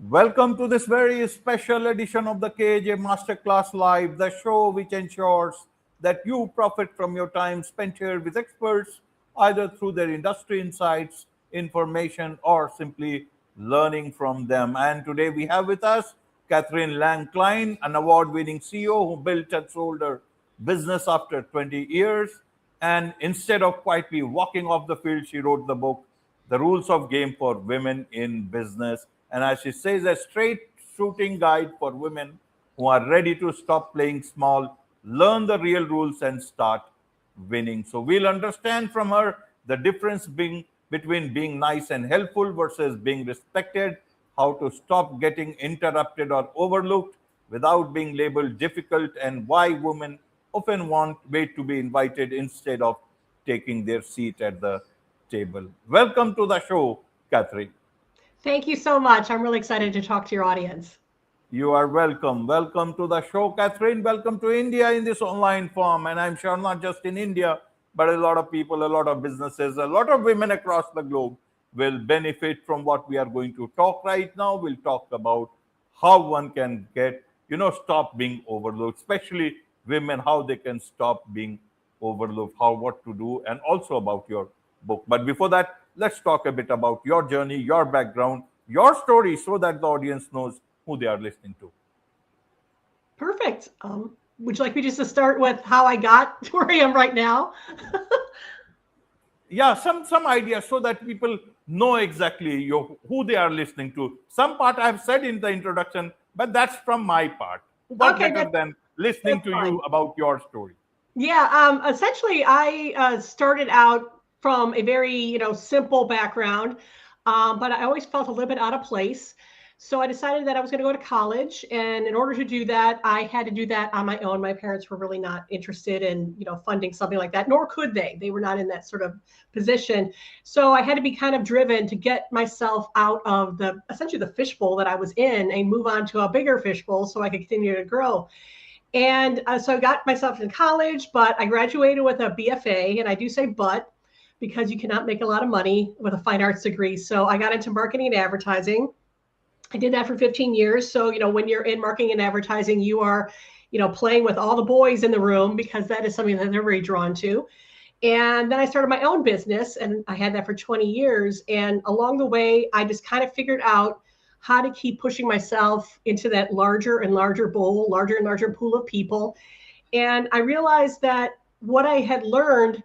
Welcome to this very special edition of the KAJ Masterclass Live, the show which ensures that you profit from your time spent here with experts, either through their industry insights, information, or simply learning from them. And today we have with us Catherine Lang Cline, an award winning CEO who built and sold her business after 20 years. And instead of quietly walking off the field, she wrote the book the rules of game for women in business. And as she says, a straight shooting guide for women who are ready to stop playing small, learn the real rules, and start winning. So we'll understand from her the difference between being nice and helpful versus being respected, how to stop getting interrupted or overlooked without being labeled difficult, and why women often want wait to be invited instead of taking their seat at the table. Welcome to the show, Catherine. Thank you so much. I'm really excited to talk to your audience. You are welcome. Welcome to the show, Catherine. Welcome to India in this online form. And I'm sure not just in India, but a lot of people, a lot of businesses, a lot of women across the globe will benefit from what we are going to talk right now. We'll talk about how one can stop being overlooked, especially women, how they can stop being overlooked, how what to do, and also about your book. But before that, let's talk a bit about your journey, your background, your story, so that the audience knows who they are listening to. Perfect. Would you like me just to start with how I got to where I am right now? Yeah, some ideas so that people know exactly who they are listening to. Some part I've said in the introduction, but that's from my part. What Okay, better than listening that's to fine. you about your story? Yeah, essentially, I started out from a very, simple background, but I always felt a little bit out of place. So I decided that I was going to go to college, and in order to do that, I had to do that on my own. My parents were really not interested in, funding something like that, nor could they. They were not in that sort of position. So I had to be kind of driven to get myself out of essentially the fishbowl that I was in and move on to a bigger fishbowl so I could continue to grow. And so I got myself in college, but I graduated with a BFA. And I do say but because you cannot make a lot of money with a fine arts degree. So I got into marketing and advertising. I did that for 15 years. So, when you're in marketing and advertising, you are, playing with all the boys in the room because that is something that they're very drawn to. And then I started my own business and I had that for 20 years. And along the way, I just kind of figured out how to keep pushing myself into that larger and larger bowl, larger and larger pool of people. And I realized that what I had learned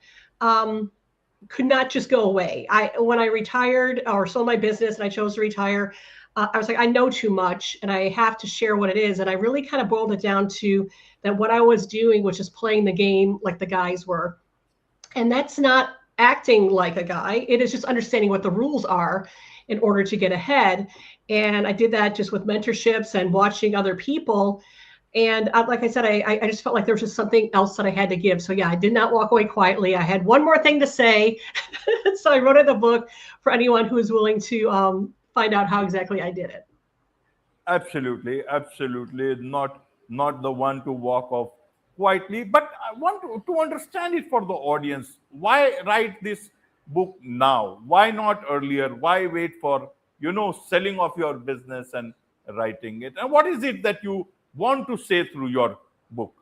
could not just go away. When I retired or sold my business and I chose to retire, I was like, I know too much and I have to share what it is. And I really kind of boiled it down to that what I was doing was just playing the game like the guys were. And that's not acting like a guy. It is just understanding what the rules are in order to get ahead. And I did that just with mentorships and watching other people. And like I said, I just felt like there was just something else that I had to give. So yeah, I did not walk away quietly. I had one more thing to say. So I wrote in the book for anyone who is willing to find out how exactly I did it. Absolutely, absolutely. Not the one to walk off quietly, but I want to understand it for the audience. Why write this book now? Why not earlier? Why wait for selling off your business and writing it? And what is it that you want to say through your book?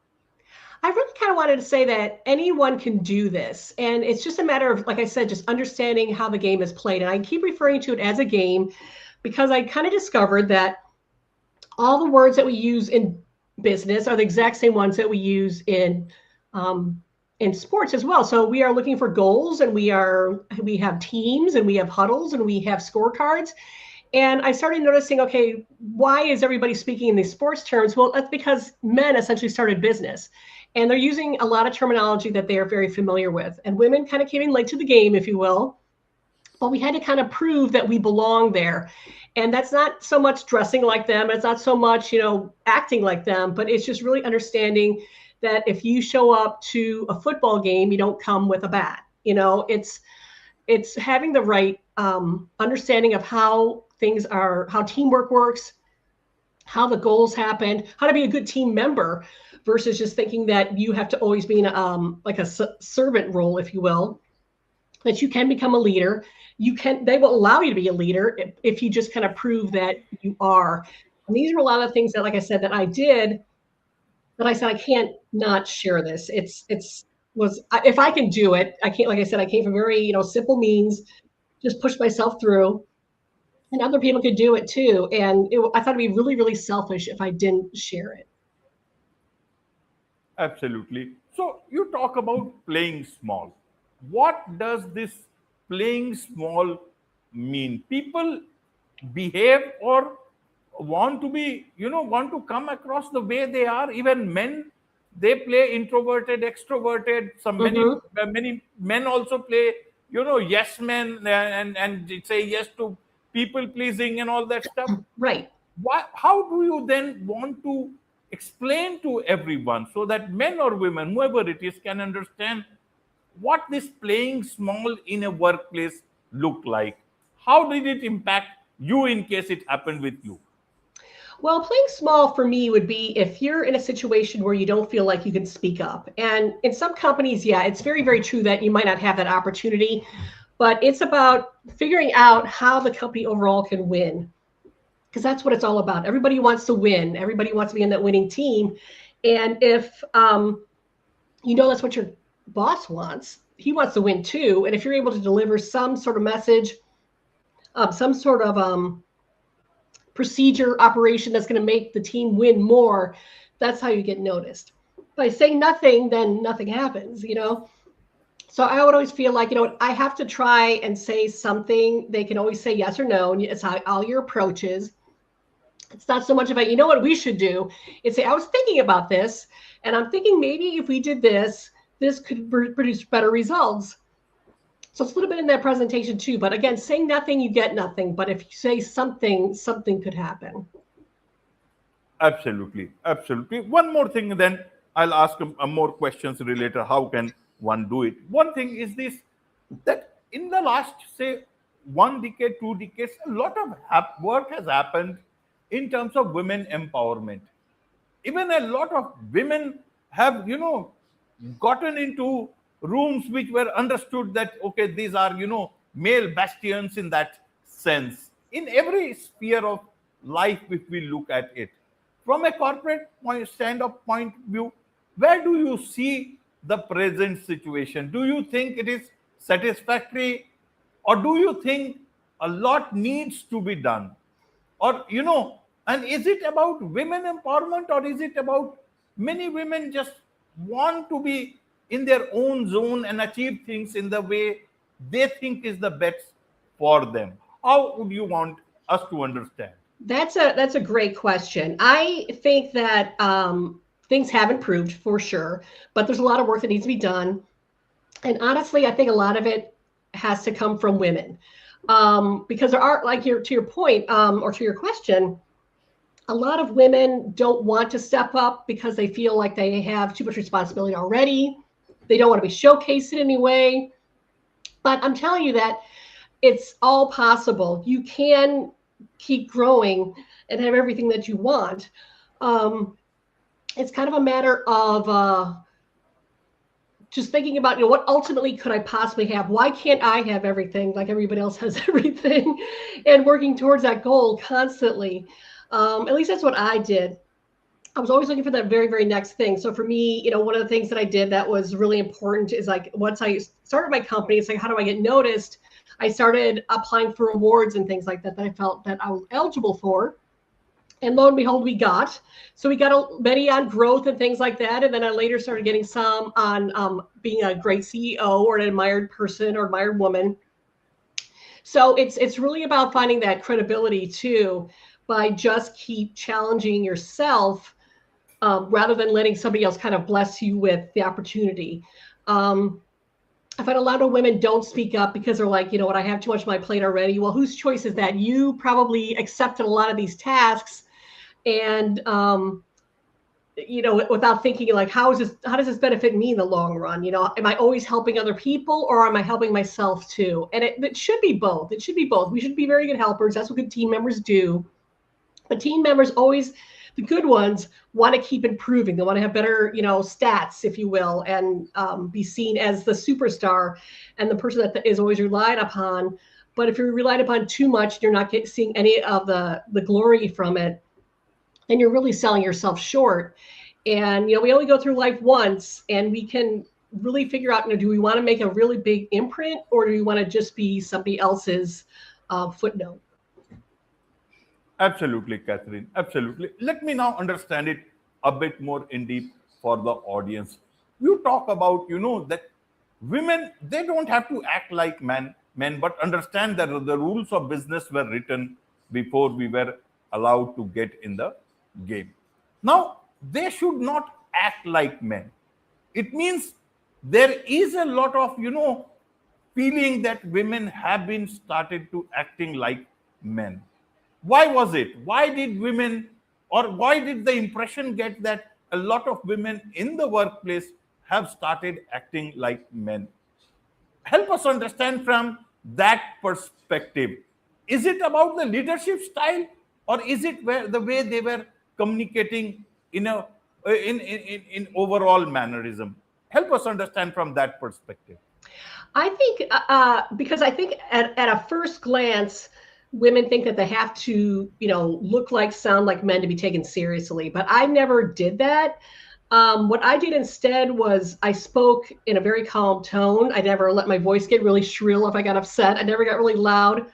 I really kind of wanted to say that anyone can do this. And it's just a matter of, like I said, just understanding how the game is played. And I keep referring to it as a game because I kind of discovered that all the words that we use in business are the exact same ones that we use in sports as well. So we are looking for goals, and we have teams, and we have huddles, and we have scorecards. And I started noticing, okay, why is everybody speaking in these sports terms? Well, that's because men essentially started business, and they're using a lot of terminology that they are very familiar with. And women kind of came in late to the game, if you will. But we had to kind of prove that we belong there. And that's not so much dressing like them. It's not so much, acting like them, but it's just really understanding that if you show up to a football game, you don't come with a bat. It's having the right understanding of how things are, how teamwork works, how the goals happen, how to be a good team member versus just thinking that you have to always be in like a servant role, if you will. that you can become a leader. They will allow you to be a leader if you just kind of prove that you are. And these are a lot of things that, like I said, that I did, that I said, I can't not share this. If I can do it, I can't, like I said, I came from very, simple means, just push myself through, and other people could do it too. And I thought it'd be really, really selfish if I didn't share it. Absolutely. So you talk about playing small. What does this playing small mean? People behave or want to be, want to come across the way they are. Even men, they play introverted, extroverted. Some Mm-hmm. many men also play, yes men, and say yes to people pleasing and all that stuff. Right. How do you then want to explain to everyone so that men or women, whoever it is, can understand what this playing small in a workplace look like? How did it impact you in case it happened with you? Well, playing small for me would be if you're in a situation where you don't feel like you can speak up. And in some companies, yeah, it's very, very true that you might not have that opportunity, but it's about figuring out how the company overall can win, because that's what it's all about. Everybody wants to win. Everybody wants to be in that winning team. And if that's what your boss wants, he wants to win too. And if you're able to deliver some sort of message, some sort of procedure operation that's going to make the team win more, that's how you get noticed. By saying nothing, then nothing happens, So I would always feel like, I have to try and say something. They can always say yes or no. And it's how all your approaches. It's not so much about, what we should do. It's say, I was thinking about this, and I'm thinking maybe if we did this, this could produce better results. So it's a little bit in that presentation too. But again, saying nothing, you get nothing. But if you say something, something could happen. Absolutely. Absolutely. One more thing, then I'll ask more questions related. How can one do it? One thing is this, that in the last, say, 1 decade, 2 decades, a lot of work has happened in terms of women empowerment. Even a lot of women have, gotten into rooms which were understood that, okay, these are, male bastions in that sense. In every sphere of life, if we look at it, from a corporate stand-up point of view, where do you see the present situation? Do you think it is satisfactory, or do you think a lot needs to be done? Or, and is it about women empowerment, or is it about many women just want to be in their own zone and achieve things in the way they think is the best for them? How would you want us to understand? That's a great question. I think that things have improved for sure, but there's a lot of work that needs to be done. And honestly, I think a lot of it has to come from women, because there are, like to your point, or to your question, a lot of women don't want to step up because they feel like they have too much responsibility already. They don't want to be showcased in any way. But I'm telling you that it's all possible. You can keep growing and have everything that you want. It's kind of a matter of just thinking about, what ultimately could I possibly have? Why can't I have everything like everybody else has everything? And working towards that goal constantly. At least that's what I did. I was always looking for that very, very next thing. So for me, one of the things that I did that was really important is, like, once I started my company, it's like, how do I get noticed? I started applying for awards and things like that I felt that I was eligible for. And lo and behold, we got many on growth and things like that. And then I later started getting some on being a great CEO or an admired person or admired woman. So it's really about finding that credibility too, by just keep challenging yourself, rather than letting somebody else kind of bless you with the opportunity. I find a lot of women don't speak up because they're like, I have too much on my plate already. Well, whose choice is that? You probably accepted a lot of these tasks, and without thinking, like, how does this benefit me in the long run? Am I always helping other people, or am I helping myself too? And it should be both. It should be both. We should be very good helpers. That's what good team members do. But team members always the good ones want to keep improving. They want to have better, stats, if you will, and be seen as the superstar and the person that is always relied upon. But if you're relied upon too much, you're not seeing any of the glory from it, and you're really selling yourself short. And we only go through life once, and we can really figure out, do we want to make a really big imprint, or do we want to just be somebody else's footnote? Absolutely, Catherine. Absolutely. Let me now understand it a bit more in deep for the audience. You talk about, that women, they don't have to act like men, but understand that the rules of business were written before we were allowed to get in the game. Now, they should not act like men. It means there is a lot of, feeling that women have been started to acting like men. Why was it? Why did women, or why did the impression get that a lot of women in the workplace have started acting like men? Help us understand from that perspective. Is it about the leadership style, or is it where the way they were communicating in a in overall mannerism? Help us understand from that perspective. I think because I think at a first glance, women think that they have to, look like, sound like men to be taken seriously. But I never did that. What I did instead was I spoke in a very calm tone. I never let my voice get really shrill if I got upset. I never got really loud.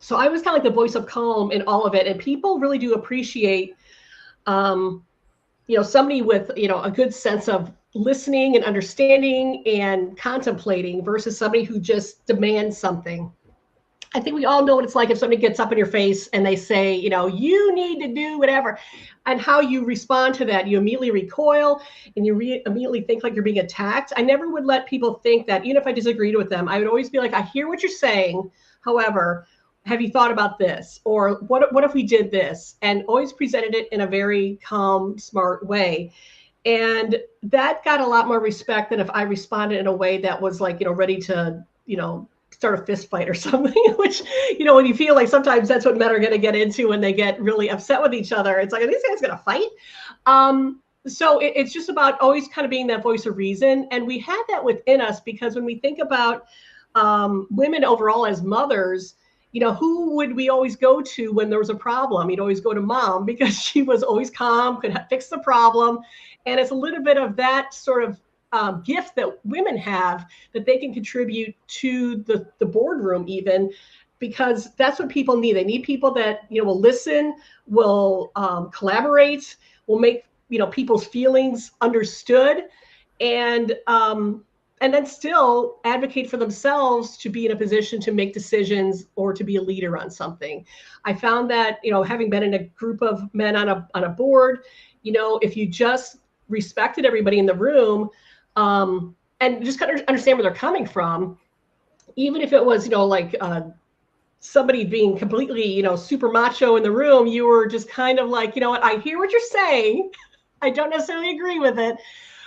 So I was kind of like the voice of calm in all of it. And people really do appreciate, somebody with, a good sense of listening and understanding and contemplating versus somebody who just demands something. I think we all know what it's like if somebody gets up in your face and they say, you need to do whatever, and how you respond to that. You immediately recoil, and you immediately think like you're being attacked. I never would let people think that, even if I disagreed with them. I would always be like, I hear what you're saying. However, have you thought about this? Or what if we did this? And always presented it in a very calm, smart way. And that got a lot more respect than if I responded in a way that was like, ready to, start a fist fight or something, which, when you feel like sometimes that's what men are going to get into when they get really upset with each other. It's like, are these guys going to fight? So it's just about always kind of being that voice of reason. And we had that within us because when we think about women overall as mothers, who would we always go to when there was a problem? You'd always go to mom because she was always calm, could fix the problem. And it's a little bit of that sort of gift that women have that they can contribute to the boardroom even, because that's what people need. They need people that, will listen, will collaborate, will make, people's feelings understood, and then still advocate for themselves to be in a position to make decisions or to be a leader on something. I found that, having been in a group of men on a board, if you just respected everybody in the room, and just kind of understand where they're coming from, even if it was, somebody being completely, super macho in the room, you were just kind of like, what, I hear what you're saying. I don't necessarily agree with it,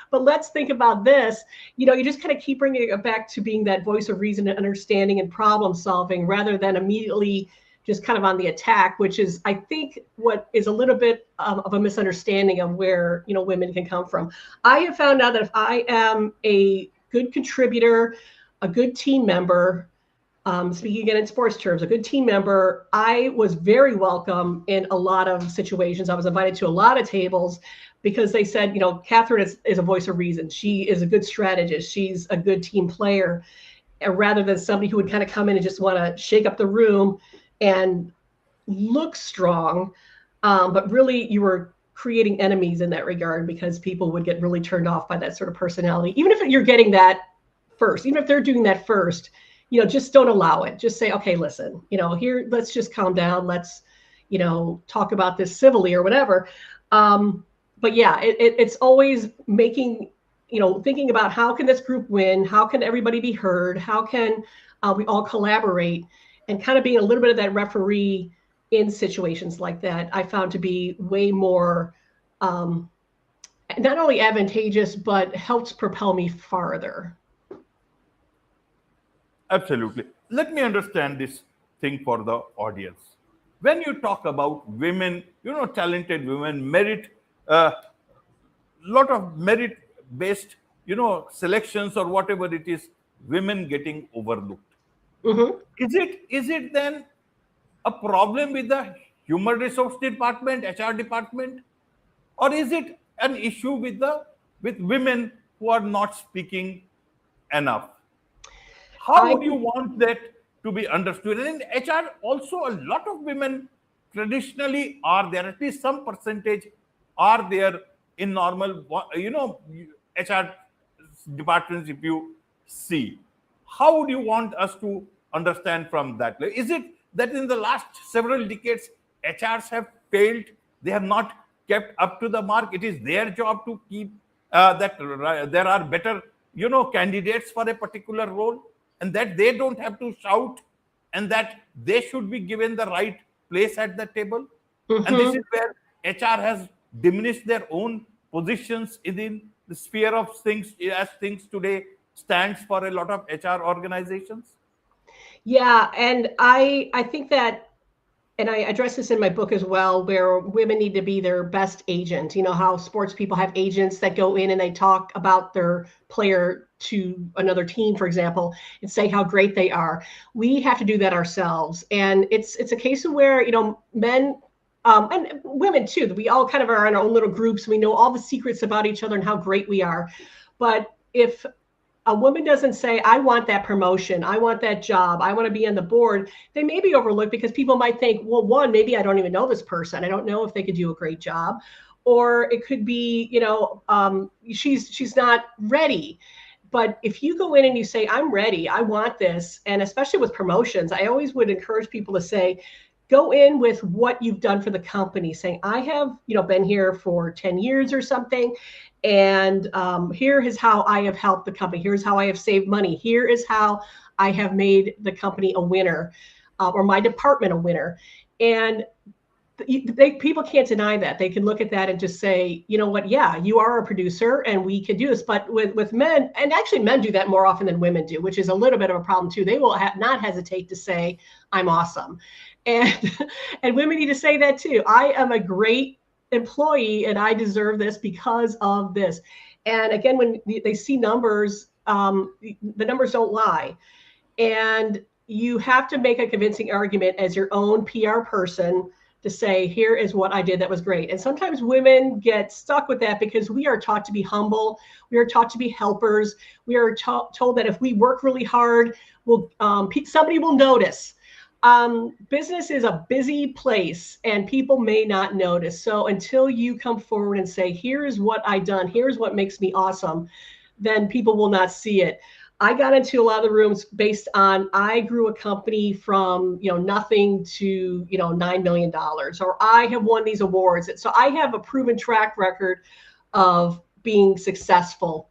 but let's think about this. You just kind of keep bringing it back to being that voice of reason and understanding and problem solving, rather than immediately just kind of on the attack, which is, I think, what is a little bit of a misunderstanding of where, women can come from. I have found out that if I am a good contributor, a good team member, speaking again in sports terms, a good team member, I was very welcome in a lot of situations. I was invited to a lot of tables because they said, Catherine is a voice of reason. She is a good strategist. She's a good team player, rather than somebody who would kind of come in and just want to shake up the room and look strong, but really you were creating enemies in that regard, because people would get really turned off by that sort of personality. Even if you're getting that first, even if they're doing that first, just don't allow it. Just say, okay, listen, here, let's just calm down. Let's, talk about this civilly or whatever. But yeah, it's always making, thinking about how can this group win? How can everybody be heard? How can we all collaborate? And kind of being a little bit of that referee in situations like that, I found to be way more not only advantageous, but helps propel me farther. Absolutely. Let me understand this thing for the audience. when you talk about women, talented women, merit, uh, lot of merit based, selections or whatever it is, women getting overlooked. Hmm. Is it then a problem with the human resource department, HR department, or is it an issue with women who are not speaking enough? How I would you want that to be understood? And in HR, also a lot of women traditionally are there, at least some percentage are there in normal, HR departments. If you see, how would you want us to understand from that? Like, is it that in the last several decades, HRs have failed? They have not kept up to the mark. It is their job to keep there are better, candidates for a particular role, and that they don't have to shout, and that they should be given the right place at the table. And this is hmm where HR has diminished their own positions within the sphere of things, as things today stands for a lot of HR organizations. Yeah, and I think that, and I address this in my book as well, where women need to be their best agent. You know how sports people have agents that go in and they talk about their player to another team, for example, and say how great they are. We have to do that ourselves, and it's a case of where men. And women too. We all kind of are in our own little groups. We know all the secrets about each other and how great we are. But if a woman doesn't say, I want that promotion, I want that job, I want to be on the board, they may be overlooked because people might think, well, one, maybe I don't even know this person. I don't know if they could do a great job. Or it could be, she's not ready. But if you go in and you say, I'm ready, I want this, and especially with promotions, I always would encourage people to say, go in with what you've done for the company, saying, I have, been here for 10 years or something. And here is how I have helped the company. Here's how I have saved money. Here is how I have made the company a winner, or my department a winner. And people can't deny that. They can look at that and just say, you know what, yeah, you are a producer and we can do this. But with men, and actually men do that more often than women do, which is a little bit of a problem too. They will not hesitate to say, I'm awesome. And and women need to say that too. I am a great employee and I deserve this because of this. And again, when they see numbers, the numbers don't lie. And you have to make a convincing argument as your own PR person to say, here is what I did that was great. And sometimes women get stuck with that because we are taught to be humble. We are taught to be helpers. We are told that if we work really hard, somebody will notice. Business is a busy place and people may not notice. So until you come forward and say, here's what I done, here's what makes me awesome, then people will not see it. I got into a lot of the rooms based on I grew a company from nothing to $9 million, or I have won these awards. So I have a proven track record of being successful.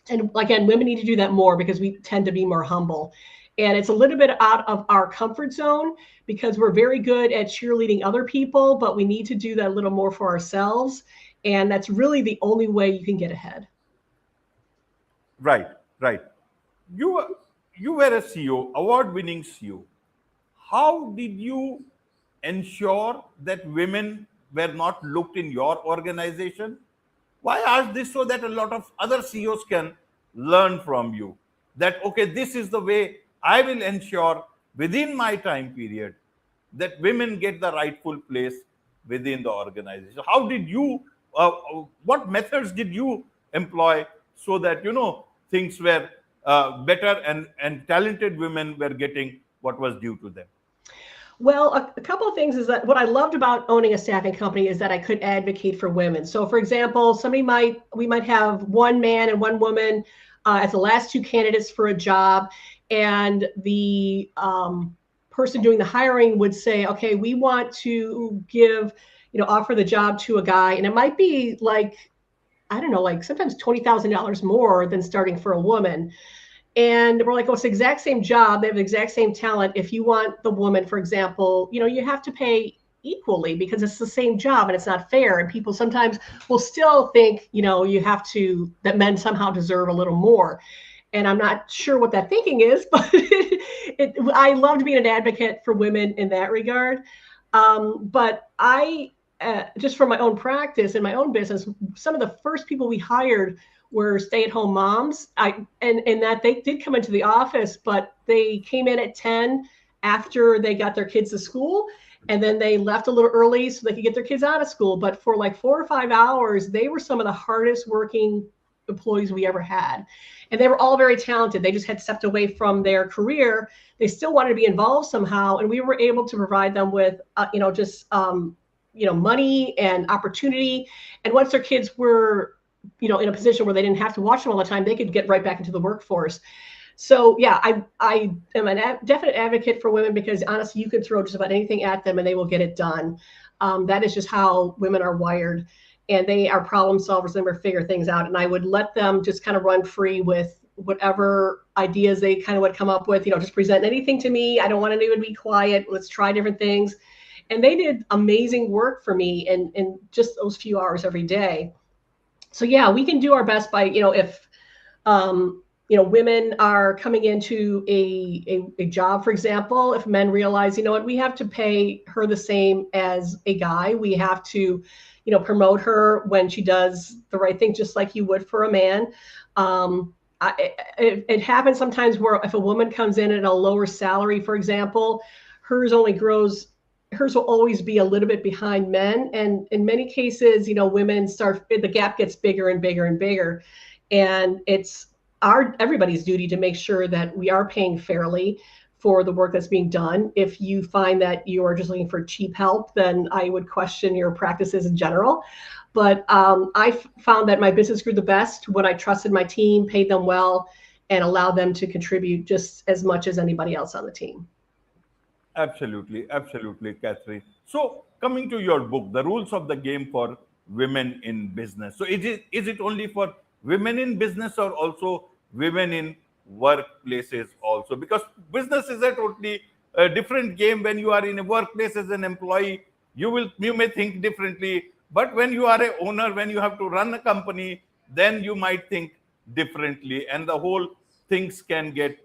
And again, women need to do that more because we tend to be more humble. And it's a little bit out of our comfort zone because we're very good at cheerleading other people, but we need to do that a little more for ourselves. And that's really the only way you can get ahead. Right, right. You were a CEO, award-winning CEO. How did you ensure that women were not looked in your organization? Why ask this? So that a lot of other CEOs can learn from you. That okay, this is the way I will ensure within my time period that women get the rightful place within the organization. How did you? What methods did you employ so that things were better, and talented women were getting what was due to them? Well, a couple of things is that what I loved about owning a staffing company is that I could advocate for women. So, for example, we might have one man and one woman as the last two candidates for a job, and the person doing the hiring would say, okay, we want to offer the job to a guy, and it might be like, I don't know, like sometimes $20,000 more than starting for a woman. And we're like, oh, it's the exact same job. They have the exact same talent. If you want the woman, for example, you have to pay equally because it's the same job and it's not fair. And people sometimes will still think, that men somehow deserve a little more. And I'm not sure what that thinking is, but I loved being an advocate for women in that regard. But I, just for my own practice and my own business, some of the first people we hired were stay-at-home moms. And that they did come into the office, but they came in at 10 after they got their kids to school. And then they left a little early so they could get their kids out of school. But for like 4 or 5 hours, they were some of the hardest working employees we ever had. And they were all very talented. They just had stepped away from their career. They still wanted to be involved somehow. And we were able to provide them with, money and opportunity. And once their kids were, in a position where they didn't have to watch them all the time, they could get right back into the workforce. So yeah, I am a definite advocate for women, because honestly, you can throw just about anything at them and they will get it done. That is just how women are wired, and they are problem solvers. They will figure things out. And I would let them just kind of run free with whatever ideas they kind of would come up with. Just present anything to me. I don't want anyone to be quiet. Let's try different things. And they did amazing work for me in just those few hours every day. So yeah, we can do our best by, if women are coming into a job, for example, if men realize, we have to pay her the same as a guy. We have to, promote her when she does the right thing, just like you would for a man. It happens sometimes where if a woman comes in at a lower salary, for example, hers will always be a little bit behind men. And in many cases, women the gap gets bigger and bigger and bigger. And it's everybody's duty to make sure that we are paying fairly for the work that's being done. If you find that you are just looking for cheap help, then I would question your practices in general. But I found that my business grew the best when I trusted my team, paid them well, and allowed them to contribute just as much as anybody else on the team. Absolutely, absolutely, Catherine. So, coming to your book, The Rules of the Game for Women in Business. So, is it only for women in business or also women in workplaces also? Because business is a totally different game. When you are in a workplace as an employee, you may think differently. But when you are a owner, when you have to run a company, then you might think differently, and the whole things can get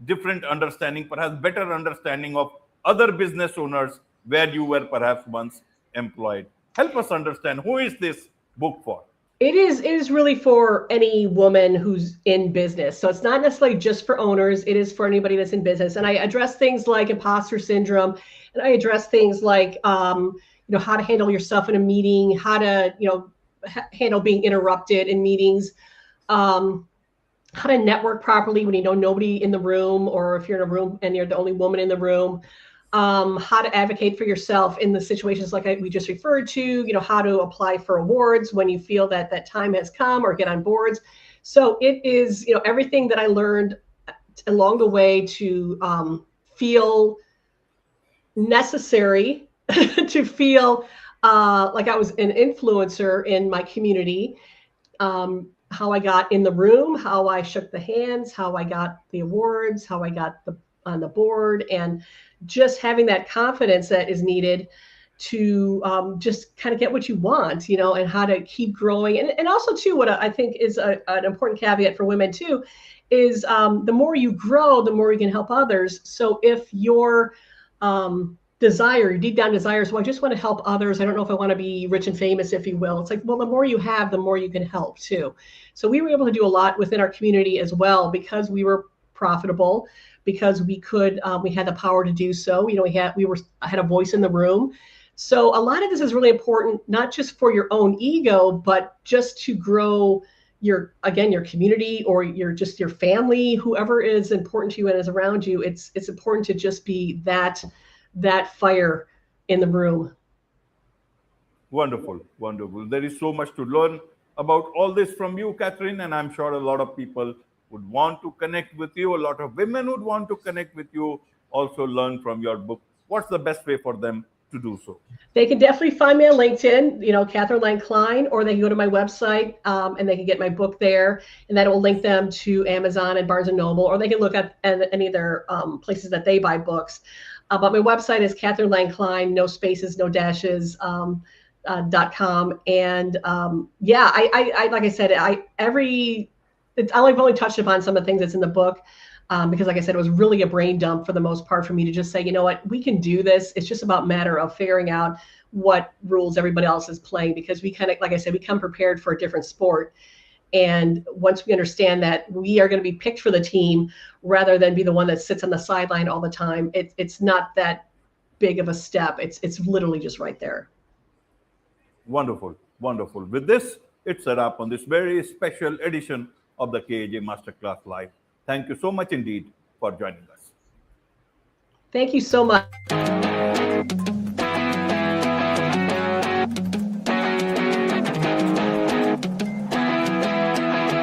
different understanding, perhaps better understanding of other business owners where you were perhaps once employed. Help us understand, who is this book for? It is really for any woman who's in business. So it's not necessarily just for owners. It is for anybody that's in business. And I address things like imposter syndrome, and I address things like how to handle yourself in a meeting, how to handle being interrupted in meetings, how to network properly when you know nobody in the room, or if you're in a room and you're the only woman in the room. How to advocate for yourself in the situations like we just referred to, how to apply for awards when you feel that time has come, or get on boards. So it is, everything that I learned along the way to feel necessary, to feel like I was an influencer in my community, how I got in the room, how I shook the hands, how I got the awards, how I got on the board, and just having that confidence that is needed to just kind of get what you want, and how to keep growing. And also too, what I think is an important caveat for women too, is the more you grow, the more you can help others. So if your your deep down desires, well, I just want to help others, I don't know if I want to be rich and famous, if you will. It's like, well, the more you have, the more you can help too. So we were able to do a lot within our community as well, because we were profitable, because we had the power to do so. We had a voice in the room. So a lot of this is really important, not just for your own ego, but just to grow your community, or your family, whoever is important to you and is around you. It's important to just be that fire in the room. Wonderful, wonderful. There is so much to learn about all this from you, Catherine, and I'm sure a lot of people would want to connect with you. A lot of women would want to connect with you, also learn from your book. What's the best way for them to do so? They can definitely find me on LinkedIn, Catherine Lang Cline, or they can go to my website and they can get my book there, and that will link them to Amazon and Barnes & Noble, or they can look at any of their places that they buy books. But my website is Catherine Lang Cline, no spaces, no dashes, .com. And I like I said, I've only touched upon some of the things that's in the book. because like I said, it was really a brain dump for the most part for me to just say, you know what, we can do this. It's just about matter of figuring out what rules everybody else is playing, because we kind of, like I said, we come prepared for a different sport. And once we understand that we are going to be picked for the team rather than be the one that sits on the sideline all the time, it's not that big of a step. It's literally just right there. Wonderful, wonderful. With this, it's a wrap on this very special edition of the KAJ Masterclass Live. Thank you so much indeed for joining us. Thank you so much.